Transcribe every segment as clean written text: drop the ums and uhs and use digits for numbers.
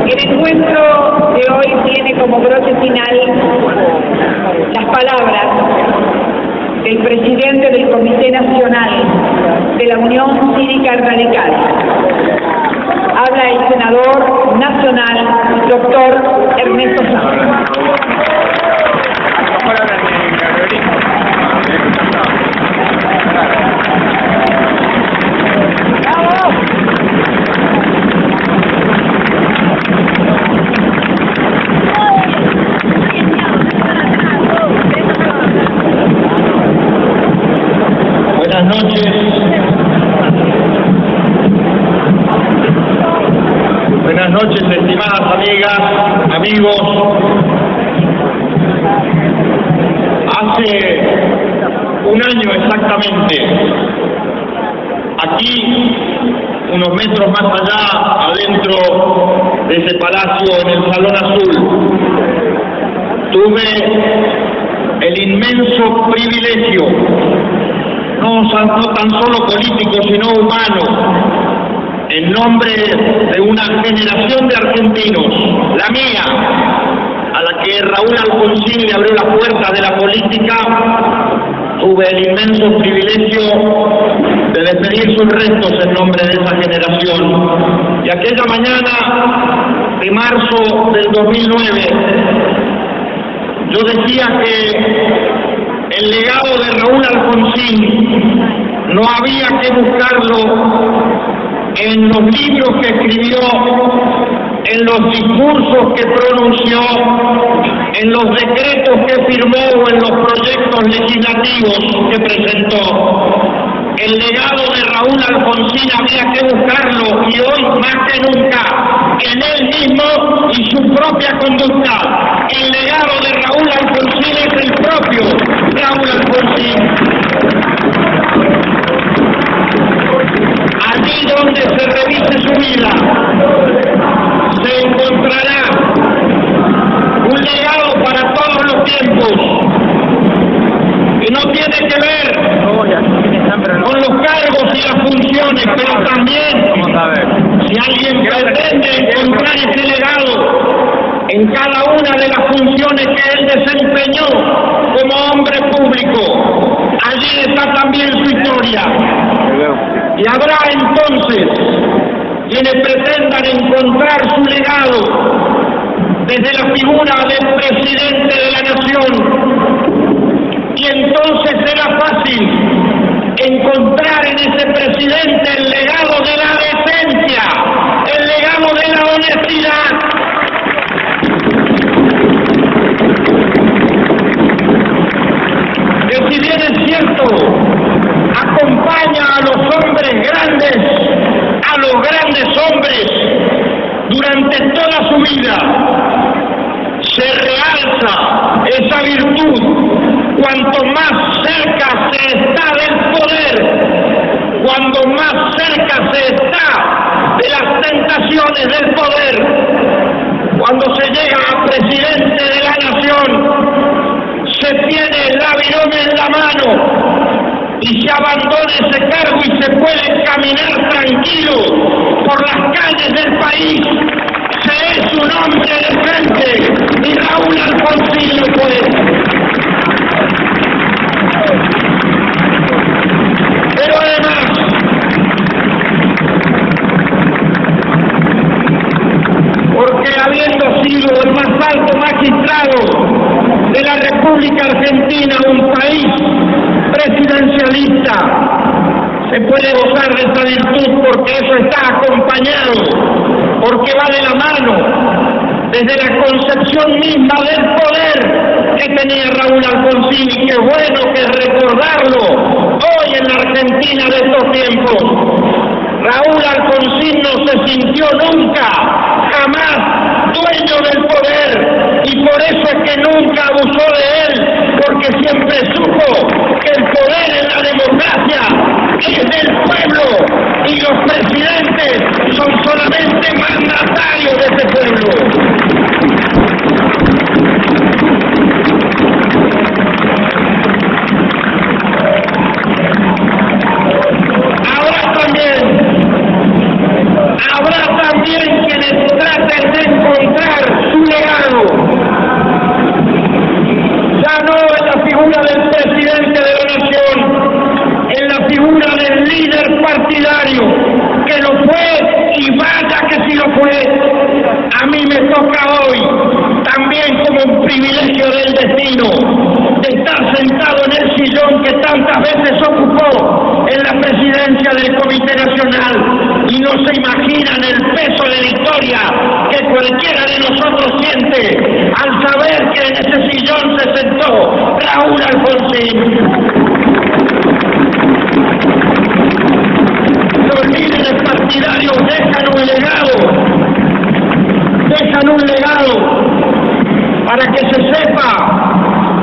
El encuentro de hoy tiene como broche final las palabras del presidente del Comité Nacional de la Unión Cívica Radical. Habla el senador nacional, doctor Ernesto Sanz. Buenas noches. Buenas noches, estimadas amigas, amigos. Hace un año exactamente, aquí, unos metros más allá, adentro de ese palacio, en el Salón Azul, tuve el inmenso privilegio, no tan solo político, sino humano, en nombre de una generación de argentinos, la mía, a la que Raúl Alfonsín le abrió las puertas de la política, tuve el inmenso privilegio de despedir sus restos en nombre de esa generación. Y aquella mañana de marzo del 2009, yo decía que el legado de Raúl Alfonsín no había que buscarlo en los libros que escribió, en los discursos que pronunció, en los decretos que firmó o en los proyectos legislativos que presentó. El legado de Raúl Alfonsín había que buscarlo, y hoy más que nunca, en él mismo y su propia conducta. El legado de Raúl Alfonsín es el propio Raúl Alfonsín. Allí donde se revise su vida, se encontrará un legado para todos los tiempos, que no tiene que ver con los cargos y las funciones, pero también, si alguien pretende encontrar ese legado en cada una de las funciones que él desempeñó como hombre público, allí está también su historia. Y habrá entonces quienes pretendan encontrar su legado desde la figura del presidente de la nación, y entonces será fácil encontrar en ese presidente el legado de la decencia, el legado de la honestidad. Que si bien es cierto, acompaña a los hombres grandes, a los grandes hombres, durante toda su vida, se realza esa virtud cuanto más cerca se está del poder, cuando más cerca se está de las tentaciones del poder. Cuando se llega a presidente de la nación, se tiene el avión en la mano y se abandona ese cargo y se puede caminar tranquilo por las calles del país. Se es un hombre decente, y Raúl Alfonsín lo puede. Pero además, porque habiendo sido el más alto magistrado de la República Argentina, un país presidencialista, se puede gozar de esa virtud porque eso está acompañado, porque va de la mano, desde la concepción misma del poder que tenía Raúl Alfonsín, y qué bueno que es recordarlo hoy en la Argentina de estos tiempos. Raúl Alfonsín no se sintió nunca, jamás, dueño del poder, y por eso es que nunca abusó de él, porque siempre supo que el poder en la democracia es del pueblo, y los presidentes son solamente mandatarios de ese pueblo. Habrá también quienes traten me toca hoy, también como un privilegio del destino, de estar sentado en el sillón que tantas veces ocupó en la presidencia del Comité Nacional, y no se imaginan el peso de la historia que cualquiera de nosotros siente al saber que en ese sillón se sentó Raúl Alfonsín. Los líderes partidarios dejan un legado para que se sepa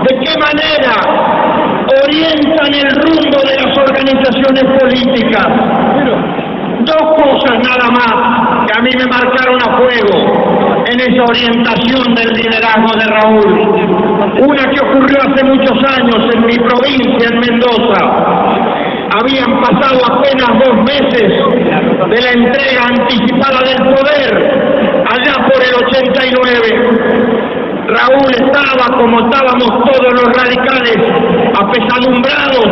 de qué manera orientan el rumbo de las organizaciones políticas. Dos cosas nada más que a mí me marcaron a fuego en esa orientación del liderazgo de Raúl. Una que ocurrió hace muchos años en mi provincia, en Mendoza. Habían pasado apenas 2 meses de la entrega anticipada del poder, allá por el 89. Raúl estaba, como estábamos todos los radicales, apesadumbrados,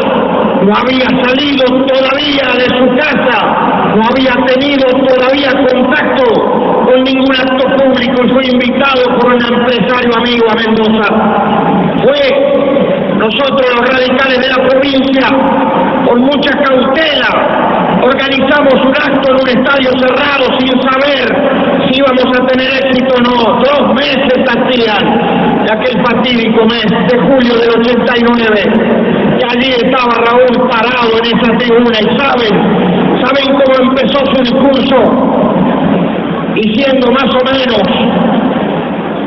no había salido todavía de su casa, no había tenido todavía contacto con ningún acto público, y fue invitado por un empresario amigo a Mendoza. Nosotros los radicales de la provincia, con mucha cautela, organizamos un acto en un estadio cerrado sin saber si íbamos a tener éxito o no. 2 meses hacían de aquel fatídico mes de julio del 89. Y allí estaba Raúl parado en esa tribuna y ¿saben cómo empezó su discurso? Diciendo más o menos,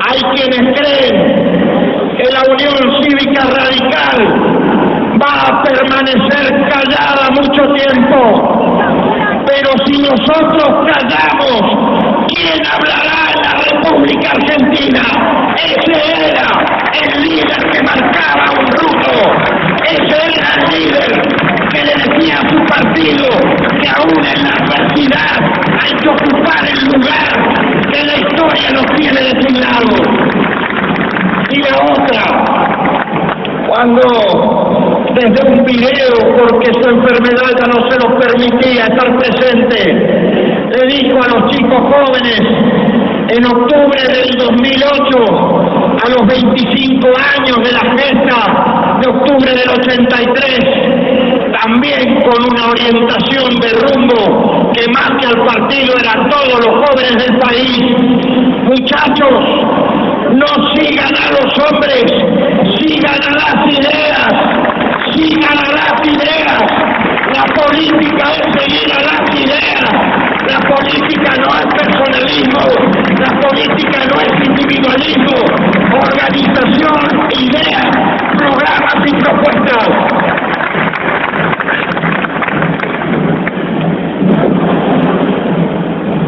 hay quienes creen que la Unión Cívica Radical va a permanecer callada mucho tiempo, pero si nosotros callamos, ¿quién hablará en la República Argentina? Ese era el líder que marcaba un rumbo, ese era el líder que le decía a su partido que aún en la adversidad hay que ocupar el lugar que la historia nos tiene designado. Y la otra, cuando desde un video, porque su enfermedad ya no se lo permitía estar presente, le dijo a los chicos jóvenes, en octubre del 2008, a los 25 años de la gesta de octubre del 83, también con una orientación de rumbo que más que al partido eran todos los jóvenes del país. Muchachos, no sigan a los hombres, sigan a las ideas, sigan a las ideas. La política es seguir a las ideas. La política no es personalismo, la política no es individualismo. Organización, ideas, programas y propuestas.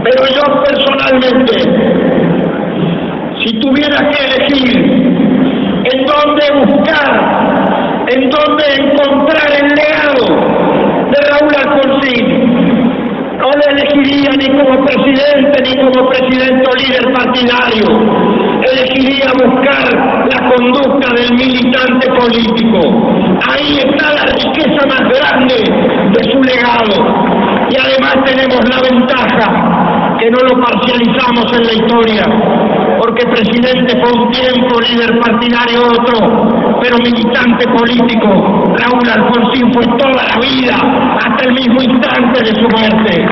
Pero yo personalmente, si tuviera que elegir en dónde buscar, en dónde encontrar el legado de Raúl Alfonsín, no le elegiría ni como presidente ni como presidente o líder partidario. Elegiría buscar la conducta del militante político. Ahí está la riqueza más grande de su legado. Y además tenemos la ventaja que no lo parcializamos en la historia, porque presidente fue un tiempo, líder partidario otro, pero militante político, Raúl Alfonsín fue toda la vida, hasta el mismo instante de su muerte.